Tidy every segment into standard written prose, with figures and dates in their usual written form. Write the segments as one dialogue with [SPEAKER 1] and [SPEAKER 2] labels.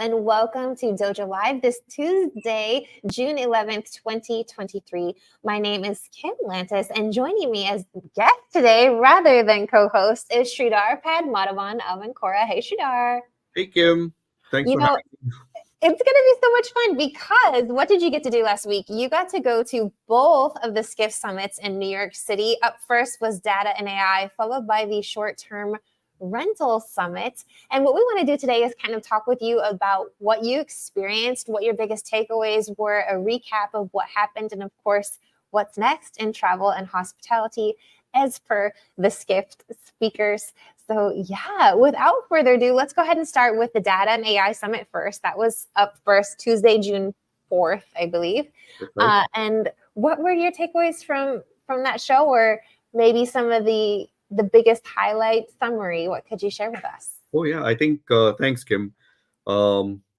[SPEAKER 1] and welcome to Dojo Live this Tuesday, June 11th, 2023. My name is Kim Lantis, and joining me as guest today, rather than co-host, is Shridhar Padmanabhan of Encora. Hey, Shridhar.
[SPEAKER 2] Hey, Kim. Thanks for having me.
[SPEAKER 1] It's going to be so much fun because what did you get to do last week? You got to go to both of the Skift Summits in New York City. Up first was Data and AI, followed by the short-term rental summit. And what we want to do today is kind of talk with you about what you experienced, what your biggest takeaways were, a recap of what happened, and of course, what's next in travel and hospitality as per the Skift speakers. So yeah, without further ado, let's go ahead and start with the Data and AI Summit first. That was up first Tuesday, June 4th, I believe.
[SPEAKER 2] Right.
[SPEAKER 1] And what were your takeaways from that show, or maybe some of the biggest highlight summary? What could you share with us?
[SPEAKER 2] Oh, yeah. I think, thanks, Kim.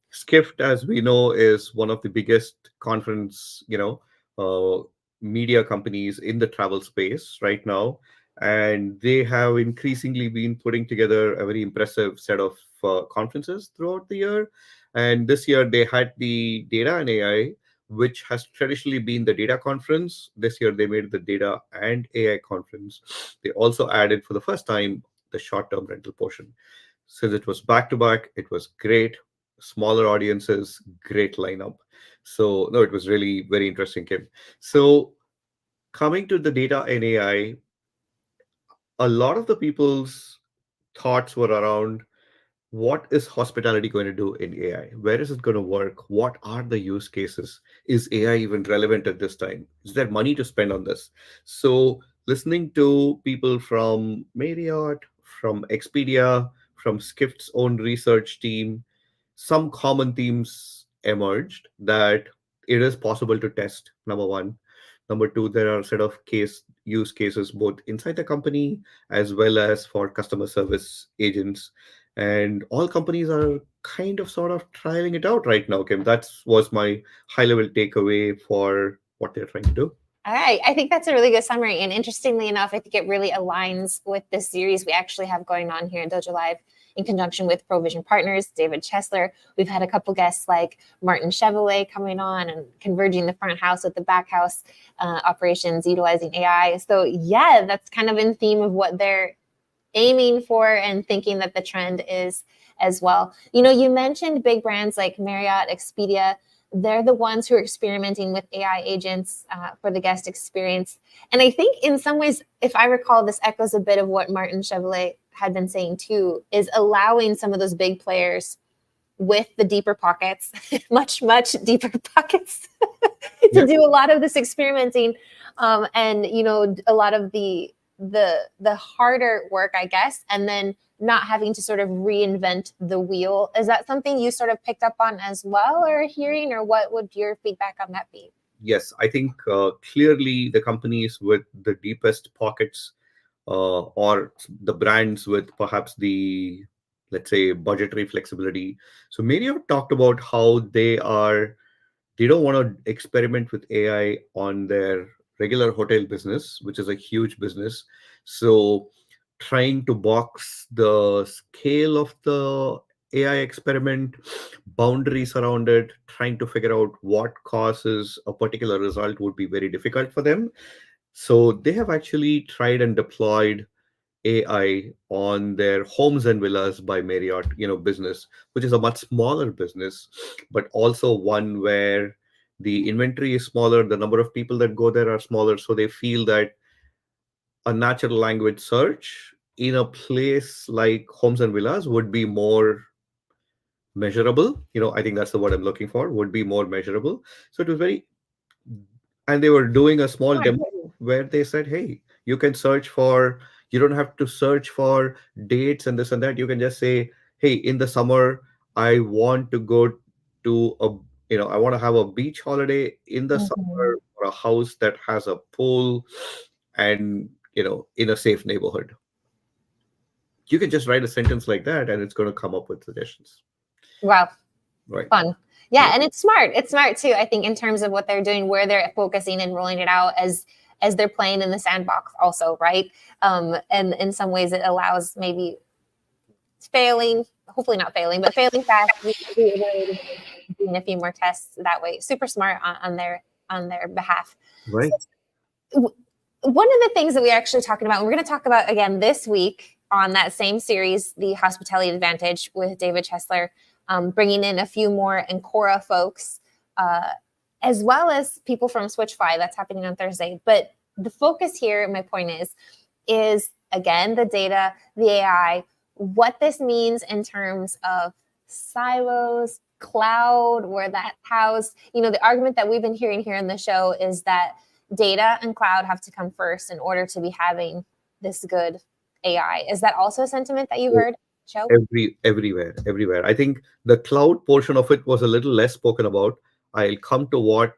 [SPEAKER 2] Skift, as we know, is one of the biggest conference, media companies in the travel space right now. And they have increasingly been putting together a very impressive set of conferences throughout the year. And this year they had the Data and AI, which has traditionally been the data conference. This year they made the Data and AI conference. They also added for the first time the short-term rental portion. Since it was back to back, it was great. Smaller audiences, great lineup. So no, it was really very interesting, Kim. So coming to the Data and AI, a lot of the people's thoughts were around what is hospitality going to do in AI? Where is it going to work? What are the use cases? Is AI even relevant at this time? Is there money to spend on this? So, listening to people from Marriott, from Expedia, from Skift's own research team, some common themes emerged that it is possible to test, number one. Number two, there are a set of use cases both inside the company as well as for customer service agents. And all companies are kind of sort of trialing it out right now, Kim. That was my high level takeaway for what they're trying to do.
[SPEAKER 1] All right. I think that's a really good summary. And interestingly enough, I think it really aligns with this series we actually have going on here in Dojo Live in conjunction with Provision Partners, David Chesler. We've had a couple guests like Martin Chevrolet coming on and converging the front house with the back house operations, utilizing AI. So yeah, that's kind of in theme of what they're aiming for and thinking that the trend is as well. You know, you mentioned big brands like Marriott, Expedia. They're the ones who are experimenting with AI agents for the guest experience. And I think in some ways, if I recall, this echoes a bit of what Martin Chevrolet had been saying too, is allowing some of those big players with the deeper pockets, much deeper pockets, to do a lot of this experimenting. And, you know, a lot of the harder work, I guess, and then not having to sort of reinvent the wheel. Is that something you sort of picked up on as well, or hearing, or what would your feedback on that be?
[SPEAKER 2] Yes, I think clearly the companies with the deepest pockets or the brands with perhaps the, let's say, budgetary flexibility. So Marriott talked about how they don't want to experiment with AI on their regular hotel business, which is a huge business. So trying to box the scale of the AI experiment, boundaries around it, trying to figure out what causes a particular result would be very difficult for them. So they have actually tried and deployed AI on their homes and villas by Marriott, business, which is a much smaller business, but also one where the inventory is smaller, the number of people that go there are smaller, so they feel that a natural language search in a place like homes and villas would be more measurable. I think that's the word I'm looking for, would be more measurable. So it was very, and they were doing a small
[SPEAKER 1] Right.
[SPEAKER 2] demo where they said, hey, you don't have to search for dates and this and that. You can just say, hey, in the summer I want to go to I want to have a beach holiday in the
[SPEAKER 1] Mhm.
[SPEAKER 2] summer, or a house that has a pool, and in a safe neighborhood. You can just write a sentence like that and it's going to come up with suggestions.
[SPEAKER 1] Wow.
[SPEAKER 2] Right.
[SPEAKER 1] Fun. Yeah,
[SPEAKER 2] Yeah.
[SPEAKER 1] and it's smart. It's smart too, I think, in terms of what they're doing, where they're focusing and rolling it out as they're playing in the sandbox also, right? And in some ways it allows maybe failing, hopefully not failing, but failing fast, reiterating, doing a few more tests that way. Super smart on their behalf.
[SPEAKER 2] Right.
[SPEAKER 1] So, one of the things that we're actually talking about, and we're going to talk about again this week on that same series, the Hospitality Advantage with David Chesler, bringing in a few more Encora folks, as well as people from Switchfly. That's happening on Thursday. But the focus here, my point is again, the data, the AI, what this means in terms of silos, cloud, where that's housed. The argument that we've been hearing here in the show is that data and cloud have to come first in order to be having this good AI. Is that also a sentiment that you heard, Joe?
[SPEAKER 2] Everywhere. I think the cloud portion of it was a little less spoken about. I'll come to what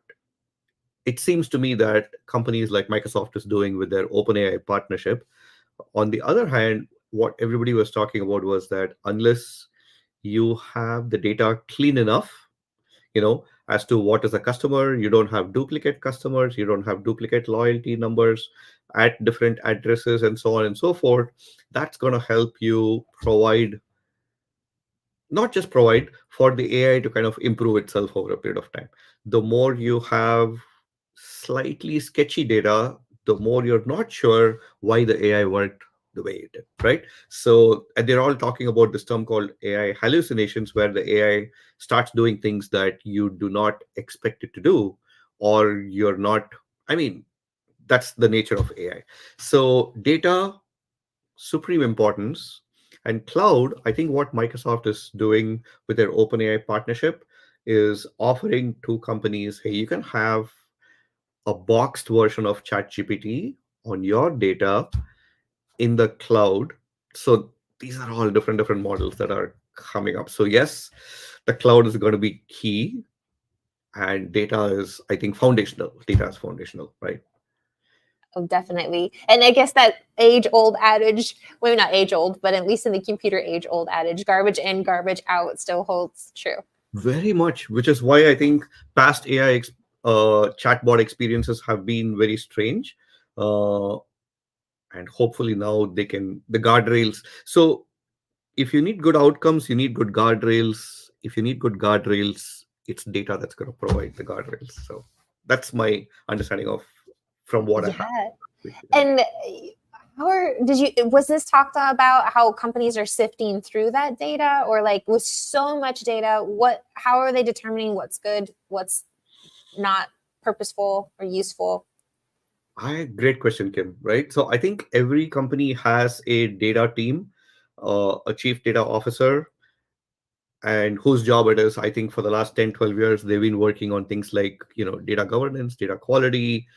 [SPEAKER 2] it seems to me that companies like Microsoft is doing with their OpenAI partnership. On the other hand, what everybody was talking about was that unless you have the data clean enough, as to what is a customer, you don't have duplicate customers, you don't have duplicate loyalty numbers at different addresses, and so on and so forth. That's going to help you not just provide for the AI to kind of improve itself over a period of time. The more you have slightly sketchy data, the more you're not sure why the AI worked the way it did, right? So, and they're all talking about this term called AI hallucinations, where the AI starts doing things that you do not expect it to do, or you're not, I mean, that's the nature of AI. So, data, supreme importance. And cloud, I think what Microsoft is doing with their OpenAI partnership is offering to companies, hey, you can have a boxed version of ChatGPT on your data in the cloud. So these are all different models that are coming up. So yes, the cloud is going to be key, and data is, I think, foundational. Data is foundational, right?
[SPEAKER 1] Oh, definitely. And I guess that age-old adage, well, not age-old, but at least in the computer age-old adage, garbage in, garbage out still holds true.
[SPEAKER 2] Very much, which is why I think past chatbot experiences have been very strange. And hopefully now the guardrails. So if you need good outcomes, you need good guardrails. If you need good guardrails, it's data that's going to provide the guardrails. So that's my understanding of from what I have.
[SPEAKER 1] Yeah. And was this talked about how companies are sifting through that data, or like with so much data, how are they determining what's good, what's not purposeful or useful?
[SPEAKER 2] Great question, Kim. Right. So I think every company has a data team, a chief data officer, and whose job it is. I think for the last 10, 12 years, they've been working on things like, data governance, data quality,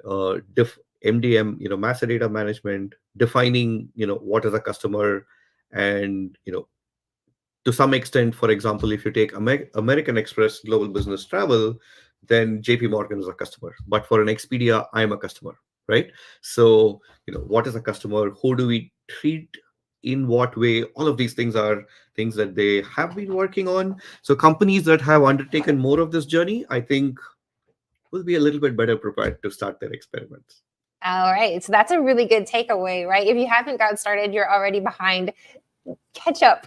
[SPEAKER 2] MDM, master data management, defining, what is a customer. And, to some extent, for example, if you take American Express Global Business Travel, then JP Morgan is a customer. But for an Expedia, I'm a customer, right? So, what is a customer? Who do we treat in what way? All of these things are things that they have been working on. So companies that have undertaken more of this journey, I think, will be a little bit better prepared to start their experiments.
[SPEAKER 1] All right. So that's a really good takeaway, right? If you haven't got started, you're already behind. Catch up.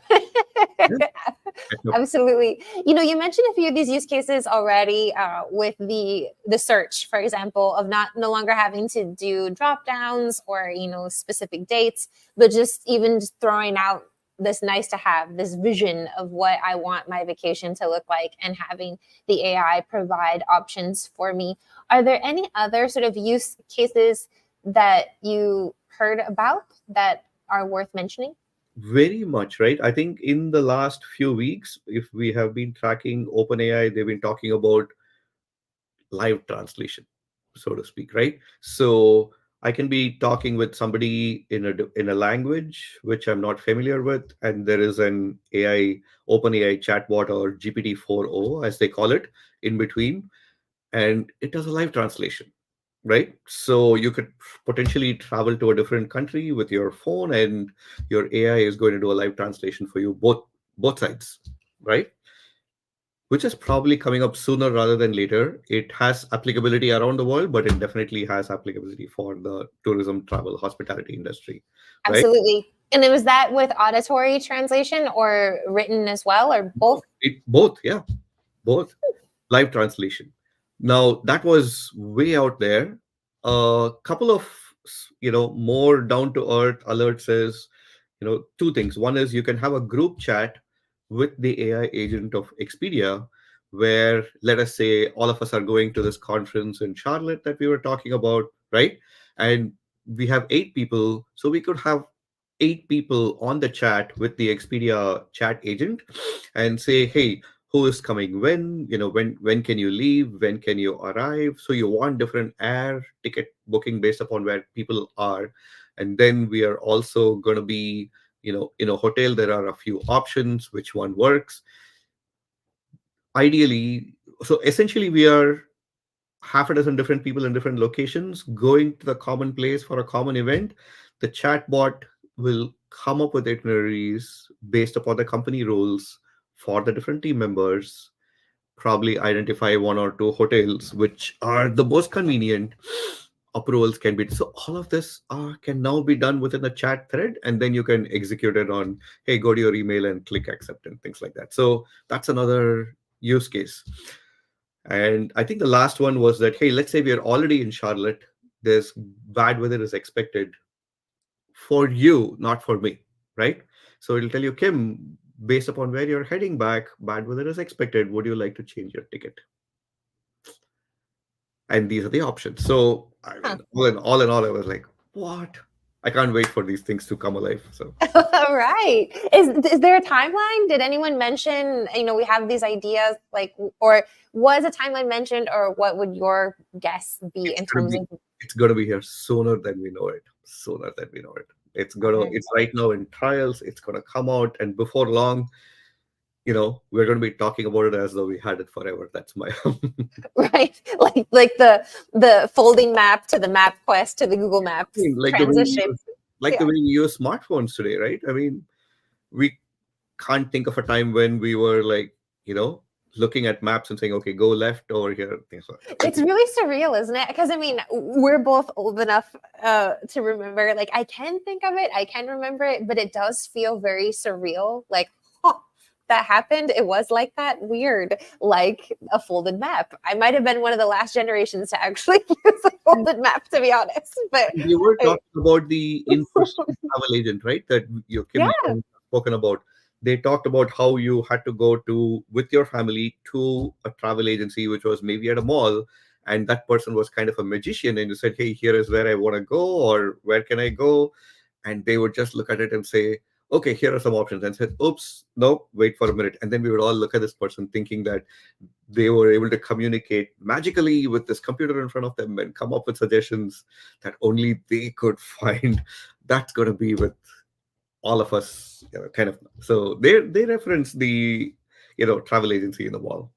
[SPEAKER 1] Absolutely. You mentioned a few of these use cases already with the search, for example, of no longer having to do drop downs or specific dates, but just throwing out this nice to have, this vision of what I want my vacation to look like, and having the AI provide options for me. Are there any other sort of use cases that you heard about that are worth mentioning?
[SPEAKER 2] Very much, right? I think in the last few weeks, if we have been tracking OpenAI, they've been talking about live translation, so to speak, right? So I can be talking with somebody in a language which I'm not familiar with, and there is an OpenAI chatbot, or GPT-4o as they call it, in between, and it does a live translation, right? So you could potentially travel to a different country with your phone, and your AI is going to do a live translation for you, both sides, right? which is probably coming up sooner rather than later. It has applicability around the world, but it definitely has applicability for the tourism, travel, hospitality industry, right?
[SPEAKER 1] Absolutely. And it was that with auditory translation or written as well, or both?
[SPEAKER 2] Both, yeah, both. Live translation. Now that was way out there. A couple of more down to earth alerts is two things. One is you can have a group chat with the AI agent of Expedia, where let us say all of us are going to this conference in Charlotte that we were talking about, right? And we have 8 people, so we could have 8 people on the chat with the Expedia chat agent and say, hey, who is coming when, when can you leave, when can you arrive. So you want different air ticket booking based upon where people are. And then we are also going to be, in a hotel there are a few options, which one works ideally. So essentially we are half a dozen different people in different locations going to the common place for a common event. The chatbot will come up with itineraries based upon the company rules for the different team members, probably identify one or two hotels which are the most convenient. Approvals can be, so all of this can now be done within a chat thread, and then you can execute it on, hey, go to your email and click accept and things like that. So that's another use case. And I think the last one was that, hey, let's say we are already in Charlotte, there's bad weather is expected for you, not for me, right? So it'll tell you, Kim, based upon where you're heading back, bad weather is expected. Would you like to change your ticket? And these are the options. So I
[SPEAKER 1] Huh.
[SPEAKER 2] mean, all in all, I was like, what? I can't wait for these things to come alive. So
[SPEAKER 1] All right. Is there a timeline? Did anyone mention, we have these ideas, like, or was a timeline mentioned, or what would your guess be
[SPEAKER 2] it's
[SPEAKER 1] in
[SPEAKER 2] gonna
[SPEAKER 1] terms
[SPEAKER 2] be
[SPEAKER 1] of?
[SPEAKER 2] it's gonna be here sooner than we know it. Sooner than we know it. It's right now in trials. It's gonna come out, and before long, we're gonna be talking about it as though we had it forever. That's my
[SPEAKER 1] Right, like the folding map to the map quest to the Google Maps
[SPEAKER 2] like the way we
[SPEAKER 1] transition.
[SPEAKER 2] use, like the
[SPEAKER 1] Yeah.
[SPEAKER 2] way we use smartphones today, right? I mean, we can't think of a time when we were like, looking at maps and saying, okay, go left over here. Things like
[SPEAKER 1] It's really surreal, isn't it? Because I mean, we're both old enough to remember. Like, I can think of it, I can remember it, but it does feel very surreal. Like, huh, that happened. It was like that. Weird, like a folded map. I might have been one of the last generations to actually use a folded map, to be honest. But
[SPEAKER 2] we were
[SPEAKER 1] I,
[SPEAKER 2] talking about the in-person travel agent, right? That Kim
[SPEAKER 1] yeah,
[SPEAKER 2] has spoken about. They talked about how you had to go to with your family to a travel agency, which was maybe at a mall, and that person was kind of a magician, and you said, "Hey, here is where I want to go, or where can I go?" And they would just look at it and say, okay, here are some options, and said, oops, no, wait for a minute. And then we would all look at this person thinking that they were able to communicate magically with this computer in front of them and come up with suggestions that only they could find. That's going to be with all of us, kind of. So they reference the travel agency in the wall.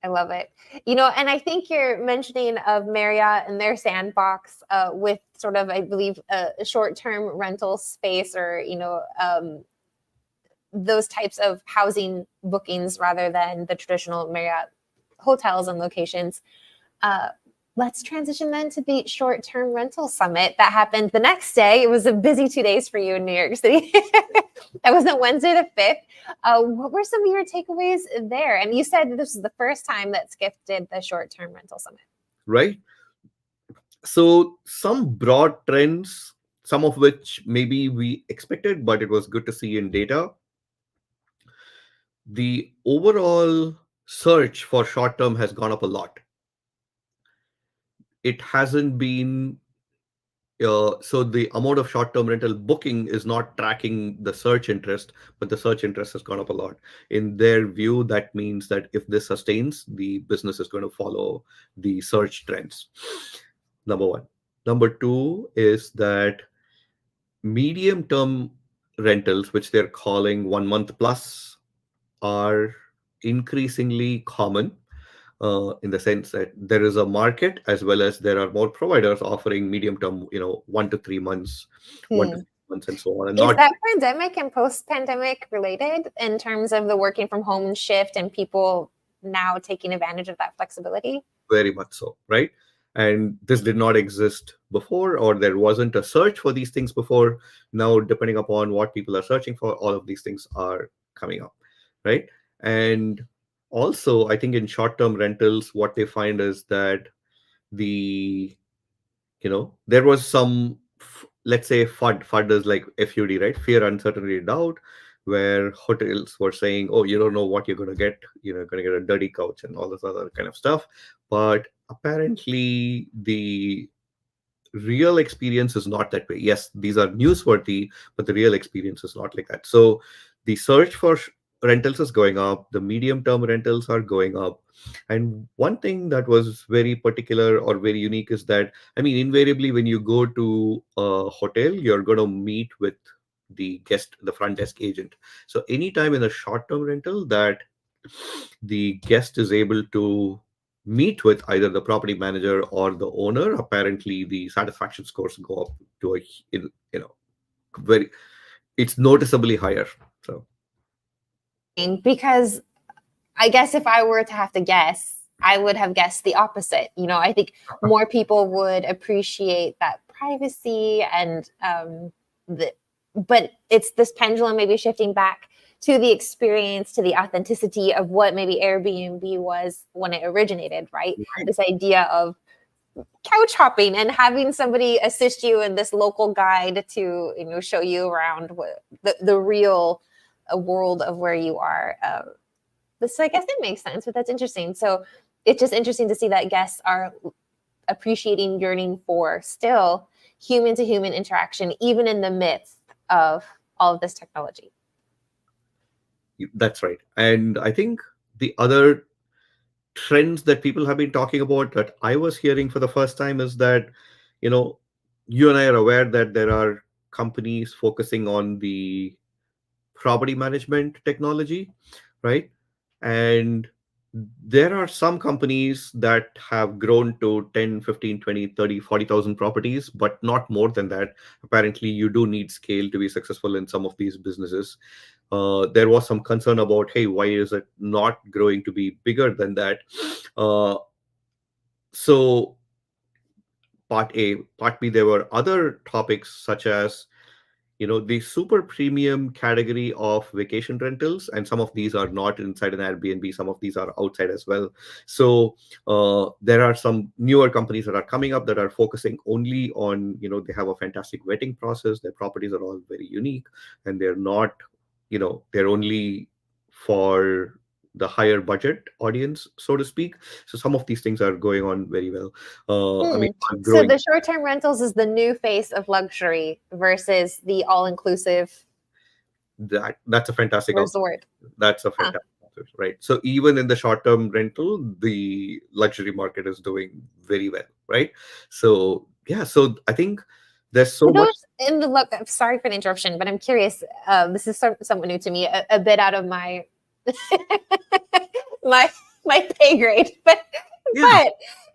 [SPEAKER 1] I love it. And I think you're mentioning of Marriott and their sandbox with sort of, I believe, a short-term rental space, or those types of housing bookings rather than the traditional Marriott hotels and locations. Uh, let's transition then to the short-term rental summit that happened the next day. It was a busy 2 days for you in New York City. That was on Wednesday the 5th. What were some of your takeaways there? And you said this was the first time that Skift did the short-term rental summit.
[SPEAKER 2] Right. So some broad trends, some of which maybe we expected, but it was good to see in data. The overall search for short term has gone up a lot. It hasn't been so the amount of short term rental booking is not tracking the search interest, but the search interest has gone up a lot. In their view, that means that if this sustains, the business is going to follow the search trends. Number one. Number two is that medium term rentals, which they're calling 1 month plus, are increasingly common, in the sense that there is a market as well as there are more providers offering medium term, 1 to 3 months, one to
[SPEAKER 1] Hmm.
[SPEAKER 2] 6 months, and so on, and
[SPEAKER 1] Is
[SPEAKER 2] not
[SPEAKER 1] that pandemic and post-pandemic related in terms of the working from home shift and people now taking advantage of that flexibility.
[SPEAKER 2] Very much so, right? And this did not exist before, or there wasn't a search for these things before. Now, depending upon what people are searching for, all of these things are coming up, right? And also, I think in short-term rentals, what they find is that the there was some, let's say, FUD is like FUD, right? Fear, uncertainty, doubt, where hotels were saying, oh, you don't know what you're going to get, going to get a dirty couch and all this other kind of stuff. But apparently the real experience is not that way. Yes, these are newsworthy, but the real experience is not like that. So the search for rentals is going up, the medium term rentals are going up. And one thing that was very particular or very unique is that, I mean, invariably when you go to a hotel, you're going to meet with the guest, the front desk agent. So anytime in a short term rental that the guest is able to meet with either the property manager or the owner, apparently the satisfaction scores go up to very, it's noticeably higher. So
[SPEAKER 1] Because I guess if I were to have to guess, I would have guessed the opposite. I think more people would appreciate that privacy and but it's this pendulum maybe shifting back to the experience, to the authenticity of what maybe Airbnb was when it originated, right? This idea of couch hopping and having somebody assist you in this local guide to show you around the real world of where you are. So I guess it makes sense, but that's interesting. So it's just interesting to see that guests are appreciating, yearning for still human to human interaction, even in the midst of all of this technology.
[SPEAKER 2] That's right. And I think the other trends that people have been talking about that I was hearing for the first time is that, you and I are aware that there are companies focusing on the property management technology, right? And there are some companies that have grown to 10, 15, 20, 30, 40,000 properties, but not more than that. Apparently, you do need scale to be successful in some of these businesses. There was some concern about, hey, why is it not growing to be bigger than that? So part A. Part B, there were other topics such as the super premium category of vacation rentals, and some of these are not inside an Airbnb, some of these are outside as well. So there are some newer companies that are coming up that are focusing only on, they have a fantastic vetting process, their properties are all very unique, and they're not, they're only for the higher budget audience, so to speak. So some of these things are going on very well. I mean, are
[SPEAKER 1] So
[SPEAKER 2] growing.
[SPEAKER 1] the short-term rentals is the new face of luxury versus the all-inclusive
[SPEAKER 2] That's a fantastic
[SPEAKER 1] resort.
[SPEAKER 2] That's a fantastic answer, right? So even in the short-term rental, the luxury market is doing very well, right? So yeah, so I think there's so much.
[SPEAKER 1] In the look, sorry for the interruption, but I'm curious. This is somewhat new to me, a bit out of my my pay grade, but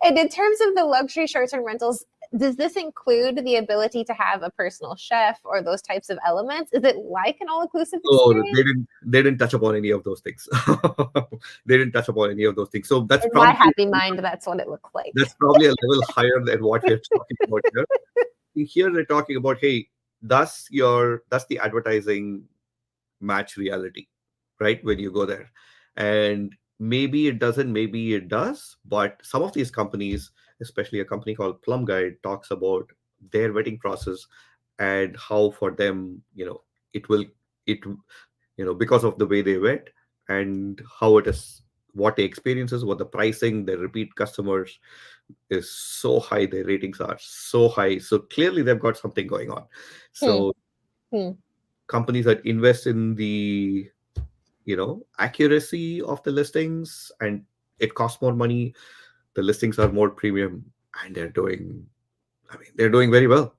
[SPEAKER 1] and in terms of the luxury short-term rentals, does this include the ability to have a personal chef or those types of elements? Is it like an all-inclusive experience?
[SPEAKER 2] They didn't touch upon any of those things. They didn't touch upon any of those things. So that's
[SPEAKER 1] in
[SPEAKER 2] probably
[SPEAKER 1] my happy mind, that's what it looked like.
[SPEAKER 2] That's probably a level higher than what we're talking about here. Here they're talking about, hey, does the advertising match reality, right? When you go there. And maybe it doesn't, maybe it does, but some of these companies, especially a company called Plum Guide, talks about their vetting process and how for them, because of the way they vet and how it is, what the experiences, what the pricing, their repeat customers is so high, their ratings are so high. So clearly they've got something going on. So companies that invest in the accuracy of the listings, and it costs more money, the listings are more premium, and they're doing very well.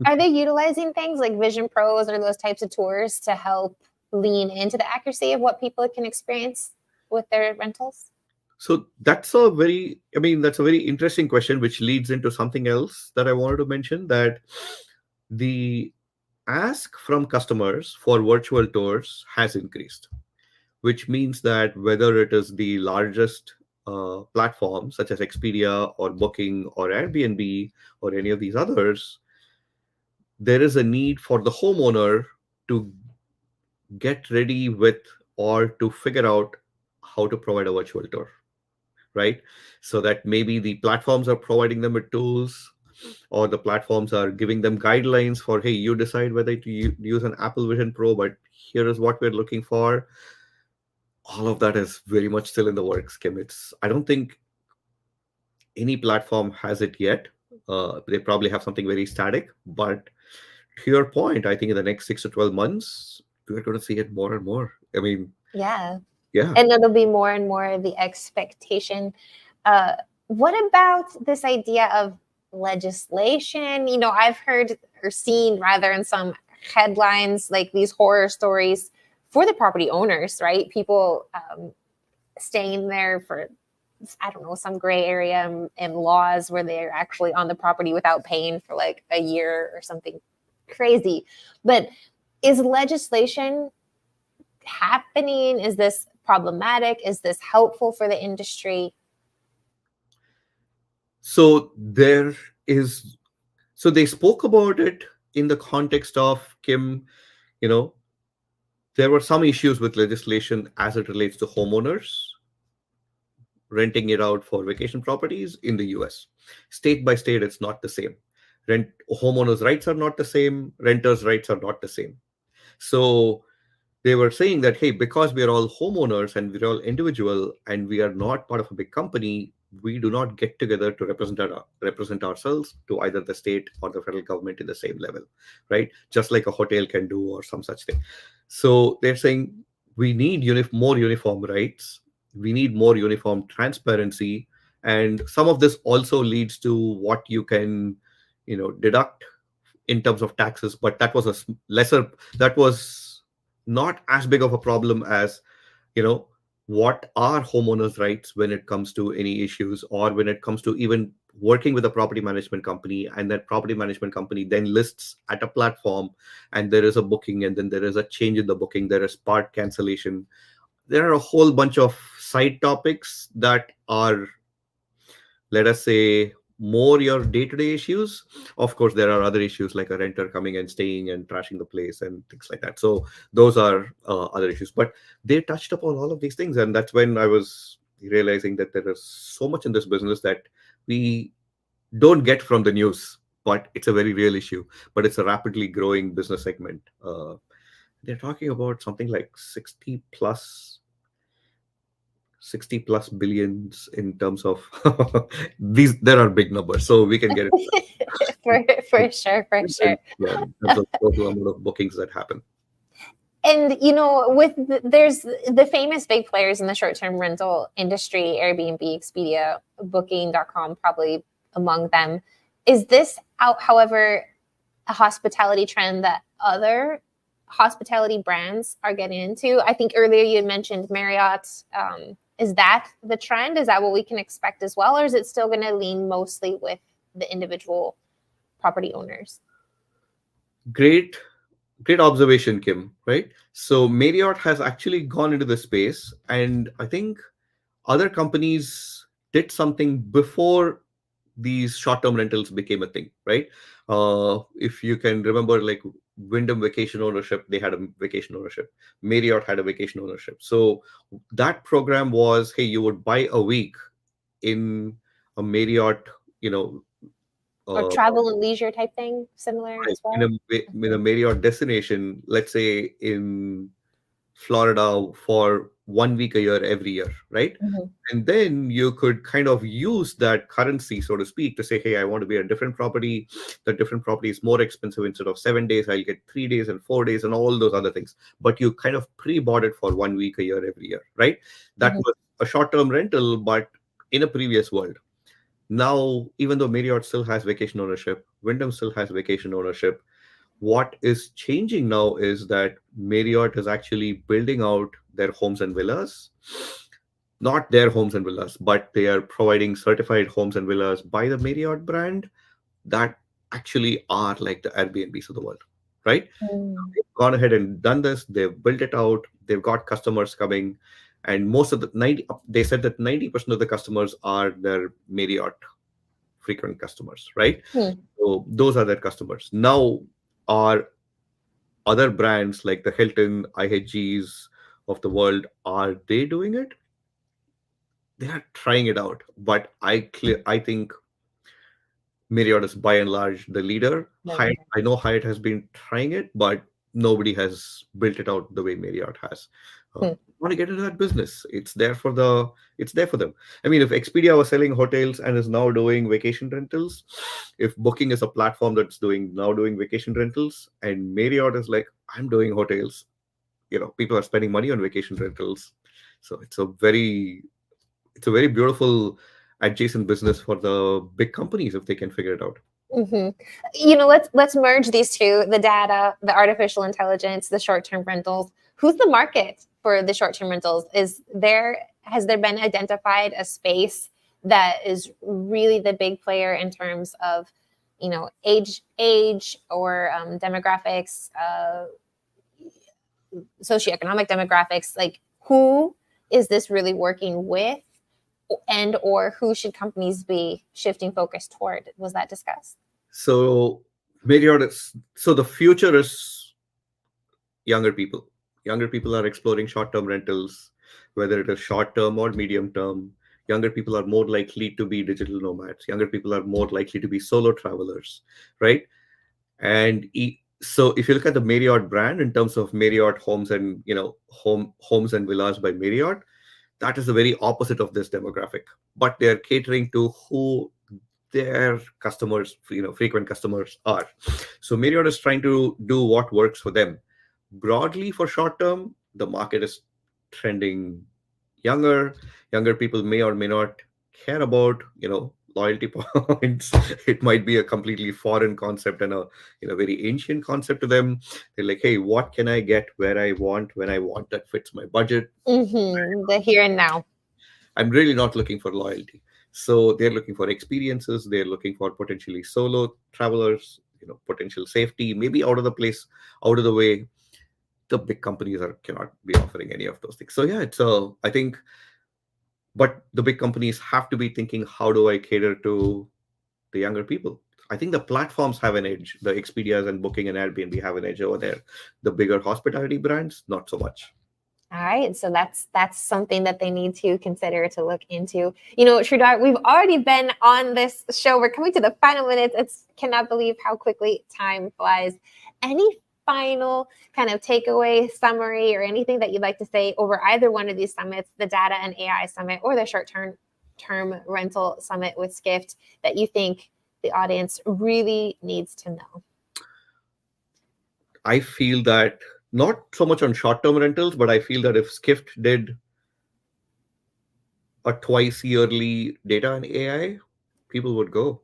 [SPEAKER 1] Are they utilizing things like Vision Pros or those types of tours to help lean into the accuracy of what people can experience with their rentals?
[SPEAKER 2] So that's a very interesting question, which leads into something else that I wanted to mention, that the ask from customers for virtual tours has increased. which means that whether it is the largest platform such as Expedia or Booking or Airbnb or any of these others, there is a need for the homeowner to get ready with or to figure out how to provide a virtual tour, right? So that maybe the platforms are providing them with tools, or the platforms are giving them guidelines for, hey, you decide whether to use an Apple Vision Pro, but here is what we're looking for. All of that is very much still in the works, Kim. I don't think any platform has it yet. They probably have something very static, but to your point, I think in the next 6 to 12 months, we're going to see it more and more. I mean,
[SPEAKER 1] Yeah.
[SPEAKER 2] yeah.
[SPEAKER 1] And it'll be more and more the expectation. Uh, what about this idea of legislation? I've heard or seen rather in some headlines like these horror stories for the property owners, right? People staying there for, I don't know, some gray area in laws where they're actually on the property without paying for like a year or something crazy. But is legislation happening? Is this problematic? Is this helpful for the industry?
[SPEAKER 2] So there is, so they spoke about it in the context of, Kim, you know, there were some issues with legislation as it relates to homeowners renting it out for vacation properties in the US. State by state, it's not the same. Rent homeowners' rights are not the same, renters' rights are not the same. So they were saying that, hey, because we are all homeowners and we're all individual and we are not part of a big company, we do not get together to represent ourselves to either the state or the federal government in the same level, right? Just like a hotel can do or some such thing. So they're saying we need more uniform rights, we need more uniform transparency, and some of this also leads to what you can, deduct in terms of taxes. But that was lesser, that was not as big of a problem as, you know what are homeowners rights when it comes to any issues, or when it comes to even working with a property management company, and that property management company then lists at a platform, and there is a booking, and then there is a change in the booking, there is part cancellation. There are a whole bunch of side topics that are, let us say, more your day-to-day issues. Of course, there are other issues like a renter coming and staying and trashing the place and things like that. So those are other issues, but they touched upon all of these things, and that's when I was realizing that there is so much in this business that we don't get from the news, but it's a very real issue, but it's a rapidly growing business segment. They're talking about something like 60 plus billions in terms of these. There are big numbers, so we can get it.
[SPEAKER 1] for sure, for sure.
[SPEAKER 2] Yeah, in terms of total amount of bookings that happen.
[SPEAKER 1] And there's the famous big players in the short-term rental industry: Airbnb, Expedia, Booking.com, probably among them. Is this out, however, a hospitality trend that other hospitality brands are getting into? I think earlier you had mentioned Marriott. Is that the trend? Is that what we can expect as well? Or is it still going to lean mostly with the individual property owners?
[SPEAKER 2] Great observation, Kim, right? So Marriott has actually gone into the space, and I think other companies did something before these short-term rentals became a thing, right? If you can remember, like Wyndham Vacation Ownership, they had a vacation ownership. Marriott had a vacation ownership. So that program was, hey, you would buy a week in a Marriott,
[SPEAKER 1] Or
[SPEAKER 2] uh,
[SPEAKER 1] travel and leisure type thing, similar
[SPEAKER 2] right,
[SPEAKER 1] as well?
[SPEAKER 2] in a Marriott destination, let's say in Florida, for 1 week a year every year, right?
[SPEAKER 1] Mm-hmm.
[SPEAKER 2] And then you could kind of use that currency, so to speak, to say, hey, I want to be a different property. The different property is more expensive. Instead of 7 days, I'll get 3 days and 4 days and all those other things. But you kind of pre-bought it for 1 week a year every year, right? That
[SPEAKER 1] Mm-hmm.
[SPEAKER 2] was a short-term rental, but in a previous world. Now, even though Marriott still has vacation ownership, Wyndham still has vacation ownership, what is changing now is that Marriott is actually building out their homes and villas. Not their homes and villas, but they are providing certified homes and villas by the Marriott brand that actually are like the Airbnbs of the world. right?
[SPEAKER 1] Mm.
[SPEAKER 2] They've gone ahead and done this. They've built it out. They've got customers coming, and most of the 90, they said that 90% of the customers are their Marriott frequent customers, right?
[SPEAKER 1] Hmm.
[SPEAKER 2] So those are their customers. Now, are other brands like the Hilton, IHGs of the world, are they doing it? They are trying it out, but I think Marriott is by and large the leader.
[SPEAKER 1] The
[SPEAKER 2] Hyatt,
[SPEAKER 1] leader.
[SPEAKER 2] I know Hyatt has been trying it, but nobody has built it out the way Marriott has.
[SPEAKER 1] Hmm.
[SPEAKER 2] Want to get into that business? It's there for them. I mean, if Expedia was selling hotels and is now doing vacation rentals, if Booking is a platform that's doing vacation rentals, and Marriott is like, I'm doing hotels, people are spending money on vacation rentals. So it's a very beautiful adjacent business for the big companies if they can figure it out.
[SPEAKER 1] Hmm. Let's merge these two: the data, the artificial intelligence, the short-term rentals. Who's the market for the short-term rentals? Has there been identified a space that is really the big player in terms of, age or demographics, socioeconomic demographics? Like, who is this really working with, and or who should companies be shifting focus toward? Was that discussed?
[SPEAKER 2] So so the future is younger people. Younger people are exploring short-term rentals, whether it is short-term or medium-term. Younger people are more likely to be digital nomads. Younger people are more likely to be solo travelers, right? So if you look at the Marriott brand in terms of Marriott homes and homes and villas by Marriott, that is the very opposite of this demographic. But they're catering to who their customers, frequent customers are. So Marriott is trying to do what works for them. Broadly for short term, the market is trending younger. Younger people may or may not care about, loyalty points. It might be a completely foreign concept and a very ancient concept to them. They're like, hey, what can I get where I want, when I want, that fits my budget?
[SPEAKER 1] The here and now.
[SPEAKER 2] I'm really not looking for loyalty. So they're looking for experiences. They're looking for potentially solo travelers, potential safety, maybe out of the place, out of the way. The big companies cannot be offering any of those things. So yeah, I think, but the big companies have to be thinking, how do I cater to the younger people? I think the platforms have an edge. The Expedias and Booking and Airbnb have an edge over there. The bigger hospitality brands, not so much.
[SPEAKER 1] All right, so that's something that they need to consider to look into. Shridhar, we've already been on this show. We're coming to the final minutes. It's cannot believe how quickly time flies. Any final kind of takeaway, summary, or anything that you'd like to say over either one of these summits, the Data and AI Summit or the short-term rental summit with Skift, that you think the audience really needs to know?
[SPEAKER 2] I feel that not so much on short-term rentals, but I feel that if Skift did a twice yearly data and AI, people would go.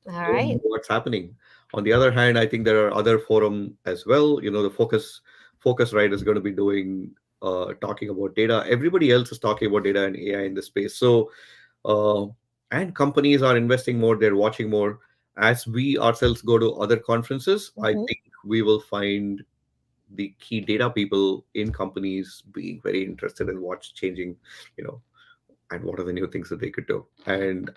[SPEAKER 1] All
[SPEAKER 2] They would know
[SPEAKER 1] right.
[SPEAKER 2] what's happening. On the other hand, I think there are other forum as well. The focus right is going to be doing talking about data. Everybody else is talking about data and AI in this space. So uh, and companies are investing more. They're watching more. As we ourselves go to other conferences, I
[SPEAKER 1] Mhm.
[SPEAKER 2] think we will find the key data people in companies being very interested in what's changing, you know, and what are the new things that they could do. And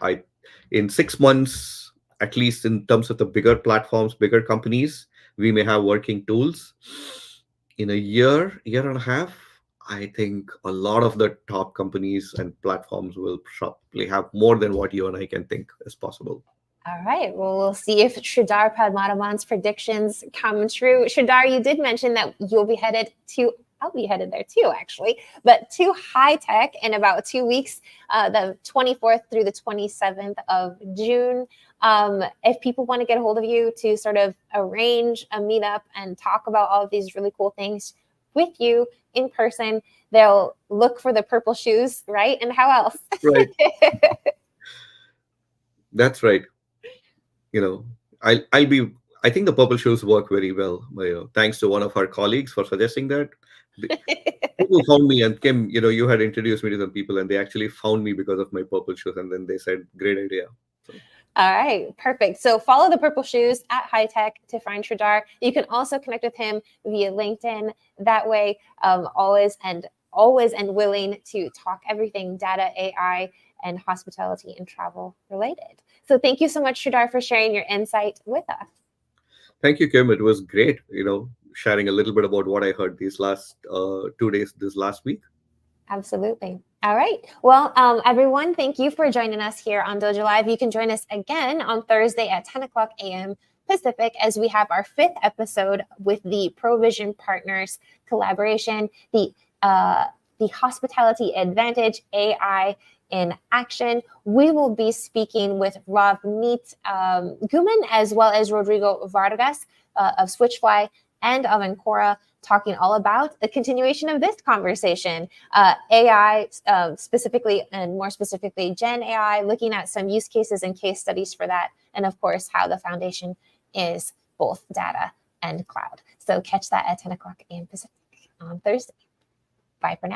[SPEAKER 2] in 6 months, at least in terms of the bigger platforms, bigger companies, we may have working tools. In a year and a half, I think a lot of the top companies and platforms will probably have more than what you and I can think is possible.
[SPEAKER 1] All right. Well, we'll see if Shridhar Padmanabhan's predictions come true. Shridhar, you did mention that I'll be headed there too, actually, but to High Tech in about 2 weeks, the 24th through the 27th of June. If people want to get a hold of you to sort of arrange a meetup and talk about all of these really cool things with you in person, they'll look for the purple shoes, right? And how else?
[SPEAKER 2] Right. That's right. You know, I'll be. I think the purple shoes work very well. Thanks to one of our colleagues for suggesting that. People found me, and Kim, you had introduced me to some people, and they actually found me because of my purple shoes, and then they said, "Great idea." So.
[SPEAKER 1] All right, perfect. So follow the purple shoes at High Tech to find Shridhar. You can also connect with him via LinkedIn. That way, always and willing to talk everything data, AI, and hospitality and travel related. So thank you so much, Shridhar, for sharing your insight with us.
[SPEAKER 2] Thank you, Kim. It was great, sharing a little bit about what I heard these last 2 days, this last week.
[SPEAKER 1] Absolutely. All right. Well, everyone, thank you for joining us here on Dojo Live. You can join us again on Thursday at 10 o'clock a.m. Pacific as we have our 5th episode with the Provision Partners collaboration, the Hospitality Advantage AI in Action. We will be speaking with Ravneet Guman as well as Rodrigo Vargas of Switchfly and of Encora, talking all about the continuation of this conversation, AI specifically, and more specifically, Gen AI, looking at some use cases and case studies for that, and of course, how the foundation is both data and cloud. So catch that at 10 o'clock a.m. Pacific on Thursday. Bye for now.